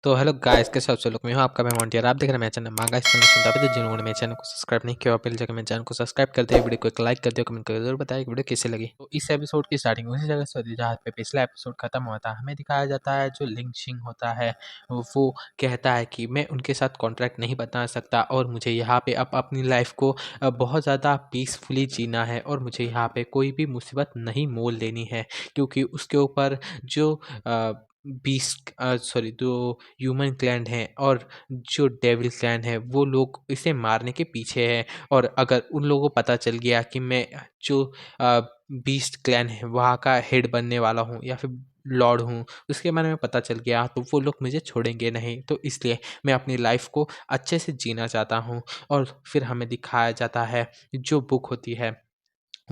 तो hello guys, कैसे आप सब लोग। मैं हूं आपका मोंटी और आप देख रहे हैं मेरा चैनल मांगा एक्सप्लेनेशन। तो अभी तक जिन्होंने मेरे चैनल को सब्सक्राइब नहीं किया, पहले जाकर मेरे चैनल को सब्सक्राइब कर दिया, वीडियो को एक लाइक कर दिया, कमेंट करके जरूर बताइए कि वीडियो कैसे लगी। तो इस एपिसोड की स्टार्टिंग उसी जगह से होती है जहाँ पे पिछला एपिसोड खत्म हुआ था। हमें दिखाया जाता है जो लिंग शिंग होता है वो कहता है कि मैं उनके साथ कॉन्ट्रैक्ट नहीं बना सकता और मुझे यहाँ पे अब अपनी लाइफ को बहुत ज़्यादा पीसफुली जीना है और मुझे यहाँ पे कोई भी मुसीबत नहीं मोल लेनी है, क्योंकि उसके ऊपर जो बीस्ट सॉरी जो ह्यूमन क्लैन है और जो डेविल क्लैन है वो लोग इसे मारने के पीछे है। और अगर उन लोगों को पता चल गया कि मैं जो बीस्ट क्लैन है वहाँ का हेड बनने वाला हूँ या फिर लॉर्ड हूँ, उसके बारे में पता चल गया तो वो लोग मुझे छोड़ेंगे नहीं। तो इसलिए मैं अपनी लाइफ को अच्छे से जीना चाहता हूँ। और फिर हमें दिखाया जाता है जो बुक होती है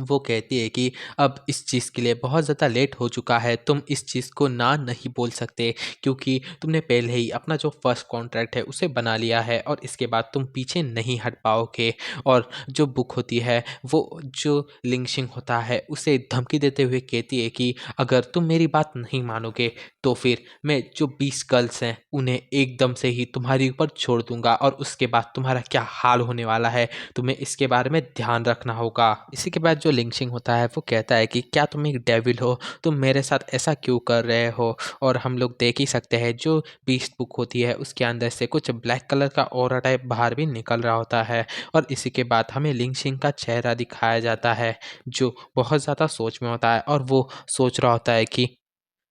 वो कहती है कि अब इस चीज़ के लिए बहुत ज़्यादा लेट हो चुका है, तुम इस चीज़ को ना नहीं बोल सकते, क्योंकि तुमने पहले ही अपना जो फर्स्ट कॉन्ट्रैक्ट है उसे बना लिया है और इसके बाद तुम पीछे नहीं हट पाओगे। और जो बुक होती है वो जो लिंगशिंग होता है उसे धमकी देते हुए कहती है कि अगर तुम मेरी बात नहीं मानोगे तो फिर मैं जो 20 गर्ल्स हैं उन्हें एकदम से ही तुम्हारे ऊपर छोड़ दूंगा और उसके बाद तुम्हारा क्या हाल होने वाला है तुम्हें इसके बारे में ध्यान रखना होगा। इसी के बाद जो लिंगशिंग होता है वो कहता है कि क्या तुम एक डेविल हो, तुम मेरे साथ ऐसा क्यों कर रहे हो। और हम लोग देख ही सकते हैं जो बीस्ट बुक होती है उसके अंदर से कुछ ब्लैक कलर का ऑरा टाइप बाहर भी निकल रहा होता है। और इसी के बाद हमें लिंगशिंग का चेहरा दिखाया जाता है जो बहुत ज़्यादा सोच में होता है और वो सोच रहा होता है कि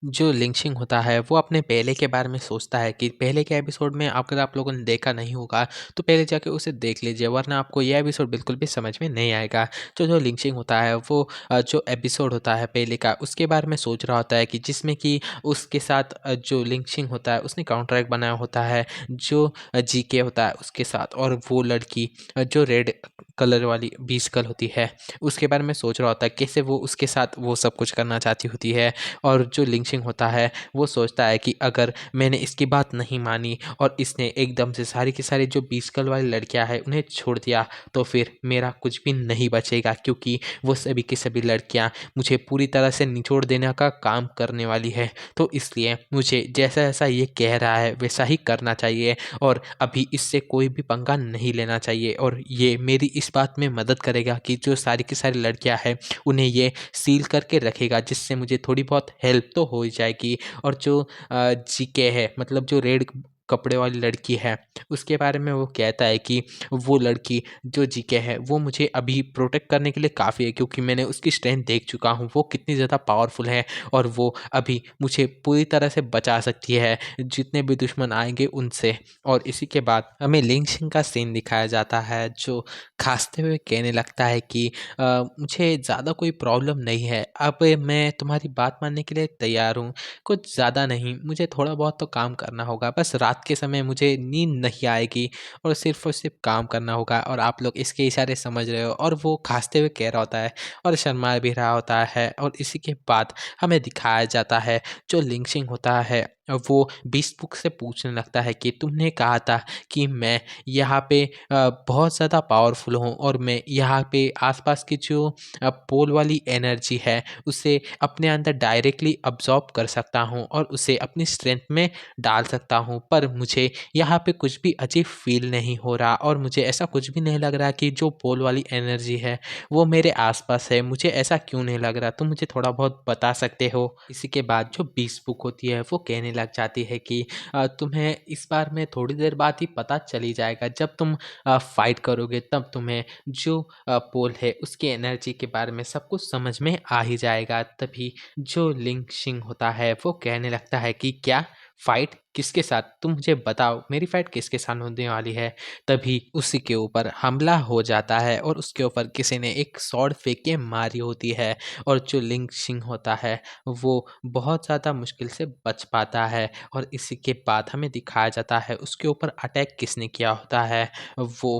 जो लिंचिंग होता है वो अपने पहले के बारे में सोचता है कि पहले के एपिसोड में अगर आप लोगों ने देखा नहीं होगा तो पहले जाके उसे देख लीजिए, वरना आपको यह एपिसोड बिल्कुल भी समझ में नहीं आएगा। तो जो लिंचिंग होता है वो जो एपिसोड होता है पहले का उसके बारे में सोच रहा होता है कि जिसमें कि उसके साथ जो लिंचिंग होता है उसने कॉन्ट्रैक्ट बनाया होता है जो जीके होता है उसके साथ। और वो लड़की जो रेड कलर वाली 20 गर्ल होती है उसके बारे में सोच रहा होता है कैसे वो उसके साथ वो सब कुछ करना चाहती होती है। और जो लिंचिंग होता है वो सोचता है कि अगर मैंने इसकी बात नहीं मानी और इसने एकदम से सारी की सारी जो 20 गर्ल वाली लड़कियां हैं उन्हें छोड़ दिया तो फिर मेरा कुछ भी नहीं बचेगा, क्योंकि वो सभी की सभी लड़कियां मुझे पूरी तरह से निचोड़ देने का काम करने वाली है। तो इसलिए मुझे जैसा जैसा ये कह रहा है वैसा ही करना चाहिए और अभी इससे कोई भी पंगा नहीं लेना चाहिए। और ये मेरी इस बात में मदद करेगा कि जो सारी की सारी लड़कियां हैं उन्हें ये सील करके रखेगा, जिससे मुझे थोड़ी बहुत हेल्प तो हो ही जाएगी। और जो जीके है मतलब जो रेड कपड़े वाली लड़की है उसके बारे में वो कहता है कि वो लड़की जो जीके है वो मुझे अभी प्रोटेक्ट करने के लिए काफ़ी है, क्योंकि मैंने उसकी स्ट्रेंथ देख चुका हूँ वो कितनी ज़्यादा पावरफुल है और वो अभी मुझे पूरी तरह से बचा सकती है जितने भी दुश्मन आएंगे उनसे। और इसी के बाद हमें लिंग शिंग का सीन दिखाया जाता है जो खांसते हुए कहने लगता है कि मुझे ज़्यादा कोई प्रॉब्लम नहीं है, अब मैं तुम्हारी बात मानने के लिए तैयार हूँ। कुछ ज़्यादा नहीं, मुझे थोड़ा बहुत तो काम करना होगा, बस रात के समय मुझे नींद नहीं आएगी और सिर्फ काम करना होगा। और आप लोग इसके इशारे समझ रहे हो। और वो खांसते हुए कह रहा होता है और शर्मा भी रहा होता है। और इसी के बाद हमें दिखाया जाता है जो लिंचिंग होता है वो बीस्ट बुक से पूछने लगता है कि तुमने कहा था कि मैं यहाँ पे बहुत ज़्यादा पावरफुल हूँ और मैं यहाँ पे आसपास की जो पोल वाली एनर्जी है उसे अपने अंदर डायरेक्टली अब्जॉर्ब कर सकता हूँ और उसे अपनी स्ट्रेंथ में डाल सकता हूँ, पर मुझे यहाँ पे कुछ भी अजीब फील नहीं हो रहा और मुझे ऐसा कुछ भी नहीं लग रहा कि जो पोल वाली एनर्जी है वो मेरे आसपास है। मुझे ऐसा क्यों नहीं लग रहा, तुम मुझे थोड़ा बहुत बता सकते हो। इसी के बाद जो बीस बुक होती है वो कहने लग जाती है कि तुम्हें इस बार में थोड़ी देर बाद ही पता चली जाएगा, जब तुम फाइट करोगे तब तुम्हें जो पोल है उसकी एनर्जी के बारे में सब कुछ समझ में आ ही जाएगा। तभी जो लिंग शिंग होता है वो कहने लगता है कि क्या फाइट किसके साथ, तुम मुझे बताओ मेरी फाइट किसके साथ होने वाली है। तभी उसी के ऊपर हमला हो जाता है और उसके ऊपर किसी ने एक स्वॉर्ड फेंक के मारी होती है और जो लिंग शिंग होता है वो बहुत ज़्यादा मुश्किल से बच पाता है। और इसी के बाद हमें दिखाया जाता है उसके ऊपर अटैक किसने किया होता है। वो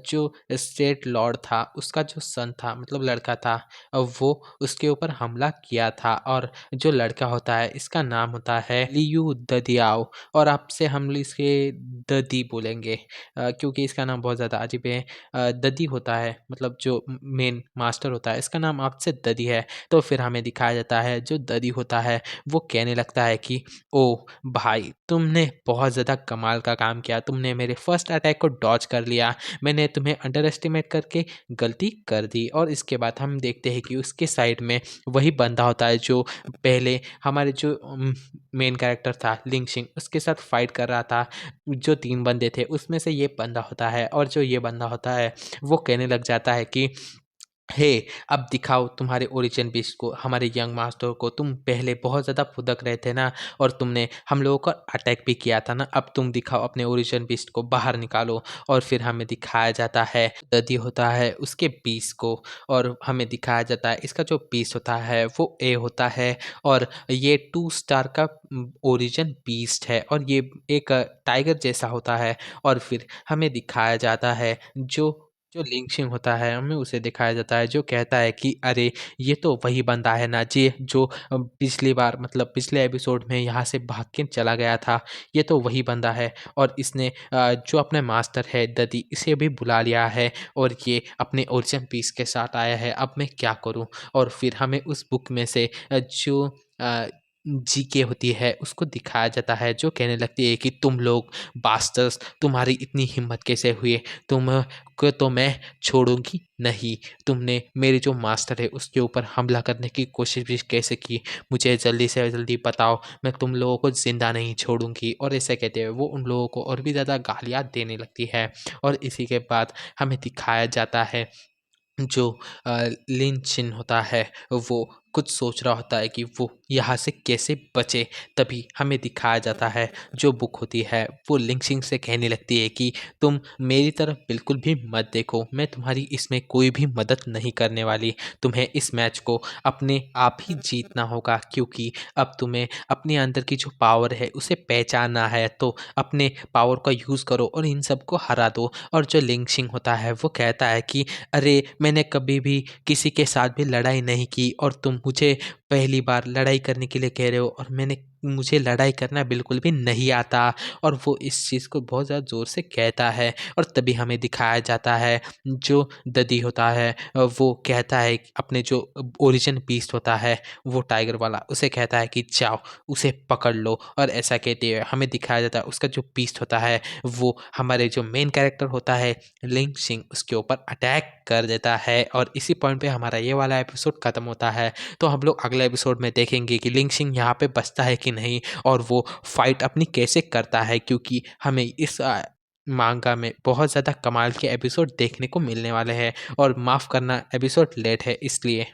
जो स्टेट लॉर्ड था उसका जो सन था मतलब लड़का था वो उसके ऊपर हमला किया था। और जो लड़का होता है इसका नाम होता है लियू ददियाओ और आपसे हम इसके ददी बोलेंगे क्योंकि इसका नाम बहुत ज़्यादा अजीब है। ददी होता है मतलब जो मेन मास्टर होता है इसका नाम आपसे ददी है। तो फिर हमें दिखाया जाता है जो ददी होता है वो कहने लगता है कि ओ भाई तुमने बहुत ज़्यादा कमाल का काम किया, तुमने मेरे फर्स्ट अटैक को डॉज कर लिया, मैंने तुम्हें अंडर एस्टिमेट करके गलती कर दी। और इसके बाद हम देखते हैं कि उसके साइड में वही बंदा होता है जो पहले हमारे जो मेन कैरेक्टर था लिंग शिंग, उसके साथ फाइट कर रहा था। जो 3 बंदे थे उसमें से ये बंदा होता है, और जो ये बंदा होता है वो कहने लग जाता है कि हे, अब दिखाओ तुम्हारे ओरिजिन बीस्ट को, हमारे यंग मास्टर को। तुम पहले बहुत ज़्यादा फुदक रहे थे ना, और तुमने हम लोगों का अटैक भी किया था ना, अब तुम दिखाओ अपने ओरिजिन बीस्ट को, बाहर निकालो। और फिर हमें दिखाया जाता है ददी होता है उसके बीस्ट को, और हमें दिखाया जाता है इसका जो बीस्ट होता है वो ए होता है, और ये 2 स्टार का ओरिजिन बीस्ट है, और ये एक टाइगर जैसा होता है। और फिर हमें दिखाया जाता है जो जो लिंचिंग होता है, हमें उसे दिखाया जाता है जो कहता है कि अरे, ये तो वही बंदा है ना जी जो पिछली बार मतलब पिछले एपिसोड में यहाँ से भाग के चला गया था। ये तो वही बंदा है, और इसने जो अपने मास्टर है ददी, इसे भी बुला लिया है, और ये अपने ओरिजिन पीस के साथ आया है। अब मैं क्या करूँ? और फिर हमें उस बुक में से जो जीके होती है उसको दिखाया जाता है, जो कहने लगती है कि तुम लोग बास्टर्स, तुम्हारी इतनी हिम्मत कैसे हुई? तुम को तो मैं छोड़ूंगी नहीं। तुमने मेरे जो मास्टर है उसके ऊपर हमला करने की कोशिश भी कैसे की? मुझे जल्दी से जल्दी बताओ, मैं तुम लोगों को जिंदा नहीं छोड़ूंगी। और ऐसे कहते हुए वो उन लोगों को और भी ज़्यादा गालियाँ देने लगती है। और इसी के बाद हमें दिखाया जाता है जो लिन चिन होता है वो कुछ सोच रहा होता है कि वो यहाँ से कैसे बचे। तभी हमें दिखाया जाता है जो बुक होती है वो लिंग सिंह से कहने लगती है कि तुम मेरी तरफ बिल्कुल भी मत देखो, मैं तुम्हारी इसमें कोई भी मदद नहीं करने वाली। तुम्हें इस मैच को अपने आप ही जीतना होगा, क्योंकि अब तुम्हें अपने अंदर की जो पावर है उसे पहचानना है। तो अपने पावर का यूज़ करो और इन सबको हरा दो। और जो लिंग सिंह होता है वो कहता है कि अरे, मैंने कभी भी किसी के साथ भी लड़ाई नहीं की, और तुम मुझे पहली बार लड़ाई करने के लिए कह रहे हो, और मुझे लड़ाई करना बिल्कुल भी नहीं आता। और वो इस चीज़ को बहुत ज़्यादा ज़ोर से कहता है। और तभी हमें दिखाया जाता है जो ददी होता है वो कहता है कि अपने जो ओरिजिन बीस्ट होता है वो टाइगर वाला, उसे कहता है कि जाओ उसे पकड़ लो। और ऐसा कहते हुए हमें दिखाया जाता है उसका जो बीस्ट होता है वो हमारे जो मेन कैरेक्टर होता है लिंग सिंह, उसके ऊपर अटैक कर देता है। और इसी पॉइंट पे हमारा ये वाला एपिसोड खत्म होता है। तो हम लोग अगले एपिसोड में देखेंगे कि लिंग सिंह यहाँ पे बचता है कि नहीं, और वो फाइट अपनी कैसे करता है, क्योंकि हमें इस मांगा में बहुत ज़्यादा कमाल के एपिसोड देखने को मिलने वाले हैं। और माफ़ करना, एपिसोड लेट है इसलिए।